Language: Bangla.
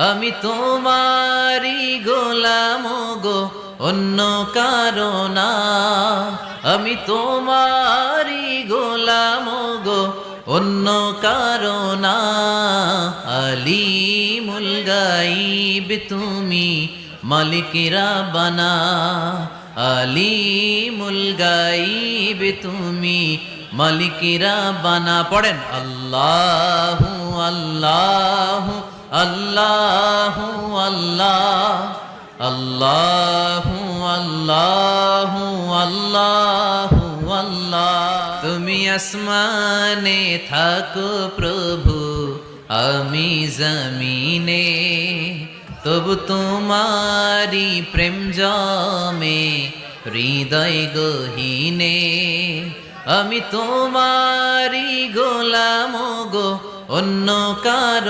আমি তোমারি গোলাম গো, অন্য কারো না। আমি তোমারি গোলাম গো, অন্য কারো না। আলিমুল গাইব তুমি, মালিক রাব্বানা। আলিমুল গাইব তুমি, মালিক রাব্বানা। পড়েন আল্লাহু আল্লাহু আল্লাহু আল্লাহ, আল্লাহু আল্লাহু আল্লাহু আল্লাহ। তুমি আসমানে থাকো প্রভু, আমি জমিনে, তবু তোমারি প্রেম জমে হৃদয় গহীনে। আমি তোমারি গোলাম গো, অন্য কারো